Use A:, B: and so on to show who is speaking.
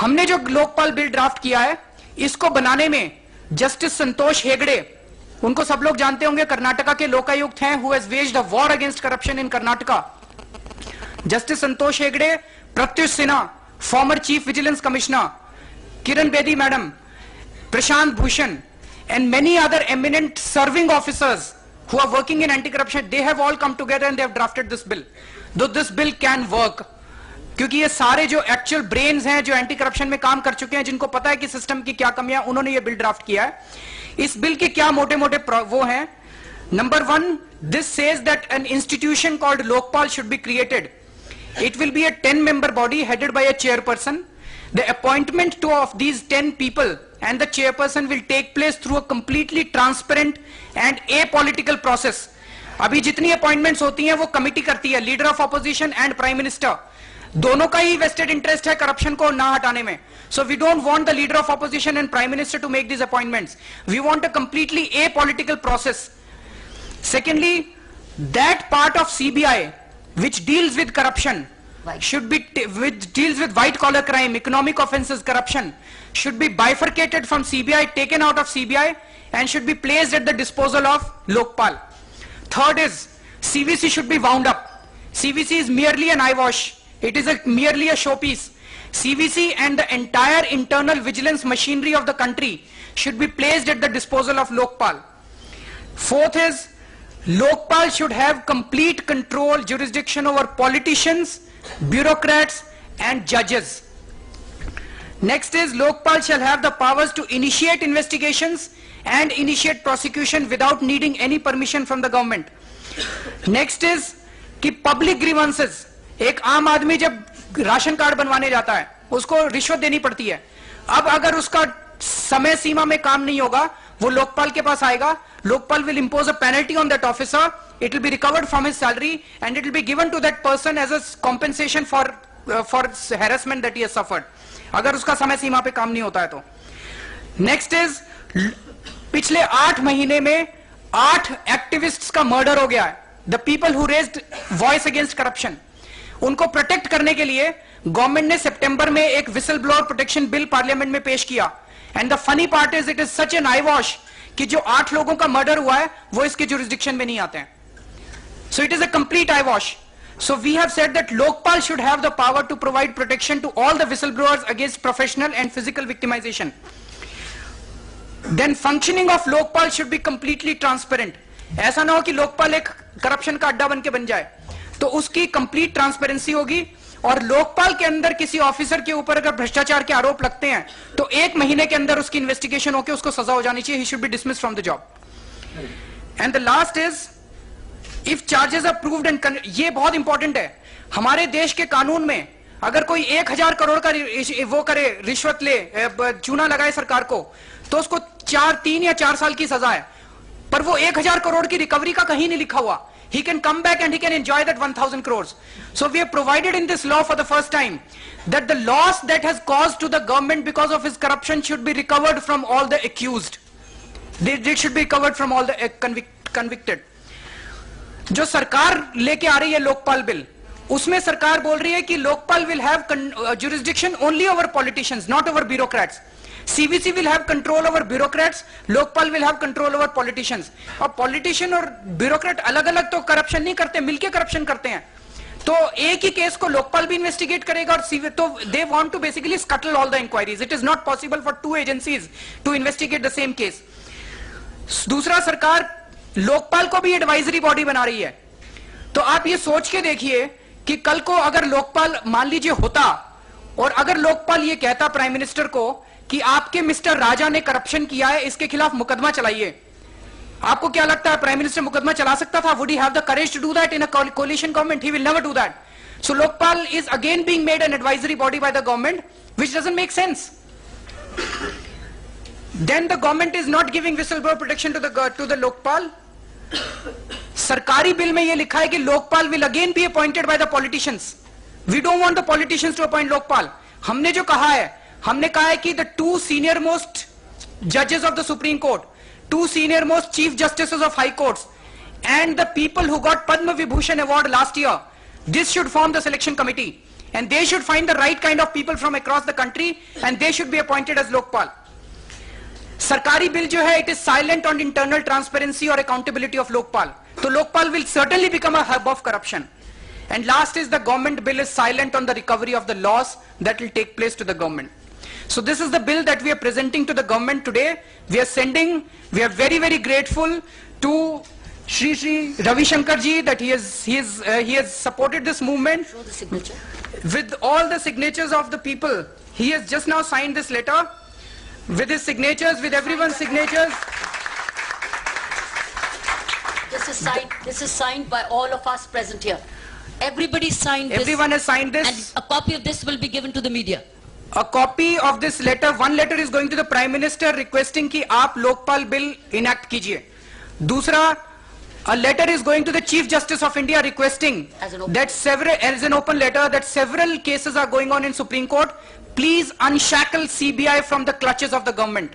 A: हमने जो Lokpal bill draft किया है, इसको बनाने में जस्टिस संतोष हेगड़े, उनको सब लोग जानते होंगे, कर्नाटका के लोकायुक्त हैं, who has waged a war against corruption in Karnataka. Justice Santosh Hegde, Pratyush Sinha, former chief vigilance commissioner, Kiran Bedi madam, Prashant Bhushan, and many other eminent serving officers who are working in anti-corruption, they have all come together and they have drafted this bill. Though this bill can work, क्योंकि ये सारे जो actual brains हैं, जो anti corruption में काम कर चुके हैं, जिनको पता है कि सिस्टम की क्या कमियां, उन्होंने ये बिल ड्राफ्ट किया है। इस बिल के क्या मोटे मोटे वो हैं? Number 1, this says that an institution called Lokpal should be created. It will be a 10-member body headed by a chairperson. The appointment of these 10 people and the chairperson will take place through a completely transparent and apolitical process. अभी जितनी appointments होती हैं वो committee करती है, leader of opposition and prime minister, दोनों का ही वेस्टेड इंटरेस्ट है करप्शन को ना हटाने में. So we don't want the leader of opposition and prime minister to make this appointments. We want a completely apolitical process. Secondly, that part of CBI which deals with corruption should be which deals with white collar crime, economic offenses, corruption, should be bifurcated from CBI, taken out of CBI, and should be placed at the disposal of Lokpal. Third is CVC should be wound up. CVC is merely an eyewash. It is merely a showpiece. CVC and the entire internal vigilance machinery of the country should be placed at the disposal of Lokpal. Fourth is Lokpal should have complete control, jurisdiction over politicians, bureaucrats and judges. Next is Lokpal shall have the powers to initiate investigations and initiate prosecution without needing any permission from the government. Next is कि public grievances, एक आम आदमी जब ration card बनवाने जाता है उसको रिश्वत देनी पड़ती है. अब अगर उसका समय सीमा में काम नहीं होगा, वो लोकपाल के पास आएगा. Lokpal will impose a penalty on that officer. It will be recovered from his salary and it will be given to that person as a compensation for harassment that he has suffered. अगर उसका समय सीमा पे काम नहीं होता है तो. Next is पिछले 8 महीने में 8 एक्टिविस्ट्स का मर्डर हो गया है. The people who raised voice against corruption, उनको प्रोटेक्ट करने के लिए गवर्नमेंट ने सितंबर में एक whistle blower protection bill parliament में पेश किया. And the funny part is it is such an I wash कि जो 8 लोगों का मर्डर हुआ है वो इसके जुरिस्डिक्शन में नहीं आते हैं. So it is a complete I wash. So we have said that Lokpal should have the power to provide protection to all the whistleblowers against professional and physical victimization. Then functioning of Lokpal should be completely transparent. ऐसा ना हो कि लोकपाल एक corruption का अड्डा बन के बन जाए. तो उसकी कंप्लीट ट्रांसपेरेंसी होगी. और लोकपाल के अंदर किसी ऑफिसर के ऊपर अगर भ्रष्टाचार के आरोप लगते हैं तो 1 महीने के अंदर उसकी इन्वेस्टिगेशन होकर उसको सजा हो जानी चाहिए. He should be dismissed from the job. And the last is if charges are proved and, ये बहुत इंपॉर्टेंट है. हमारे देश के कानून में अगर कोई 1000 करोड़ का वो करे, रिश्वत ले, चूना लगाए सरकार को, तो उसको 3 या 4 साल की सजा है. पर वो 1000 करोड़ की रिकवरी का कहीं नहीं लिखा हुआ. He can come back and he can enjoy that 1000 crores. So we have provided in this law for the first time that the loss that has caused to the government because of his corruption should be recovered from all the accused. They should be recovered from all the convicted. जो सरकार लेके आ रही है Lokpal bill, उसमें सरकार बोल रही है कि Lokpal will have jurisdiction only over politicians, not over bureaucrats. CVC will have control over bureaucrats, Lokpal will have control over politicians. और politician और bureaucrat अलग अलग तो करप्शन नहीं करते, मिलके करप्शन करते हैं. तो एक ही केस को लोकपाल भी इन्वेस्टिगेट करेगा और तो they want to basically scuttle all the inquiries. It is not possible for 2 agencies to investigate the same case. दूसरा, सरकार लोकपाल को भी एडवाइजरी बॉडी बना रही है. तो आप ये सोच के देखिए कि कल को अगर लोकपाल मान लीजिए होता और अगर लोकपाल ये कहता प्राइम मिनिस्टर को कि आपके मिस्टर राजा ने करप्शन किया है, इसके खिलाफ मुकदमा चलाइए, आपको क्या लगता है प्राइम मिनिस्टर मुकदमा चला सकता था? Would he have the courage to do that in a coalition government? He will never do that. So Lokpal is again being made an advisory body by the government, which doesn't make sense. Then the government is not giving whistleblower protection to the Lokpal. सरकारी bill में यह लिखा है कि Lokpal will again be appointed by the politicians. We don't want the politicians to appoint Lokpal. हमने जो कहा है, हमने कहा है कि the 2 senior most judges of the Supreme Court, 2 senior most chief justices of high courts, and the people who got Padma Vibhushan award last year, this should form the selection committee. and they should find the right kind of people from across the country, and they should be appointed as Lokpal. Sarkari bill jo hai, it is silent on internal transparency or accountability of Lokpal. So Lokpal will certainly become a hub of corruption. And last is the government bill is silent on the recovery of the loss that will take place to the government. So this is the bill that we are presenting to the government today. We are very, very grateful to Shri Ravi Shankar ji that he has supported this movement.
B: Show the signature.
A: With all the signatures of the people. He has just now signed this letter with his signatures, with everyone's signatures.
B: This is signed by all of us present here. Everybody signed this.
A: Everyone has signed this.
B: And a copy of this will be given to the media.
A: A copy of this letter, one letter is going to the Prime Minister requesting कि आप Lokpal bill enact कीजिए. दूसरा, a letter is going to the Chief Justice of India requesting that several cases are going on in Supreme Court. Please unshackle CBI from the clutches of the government.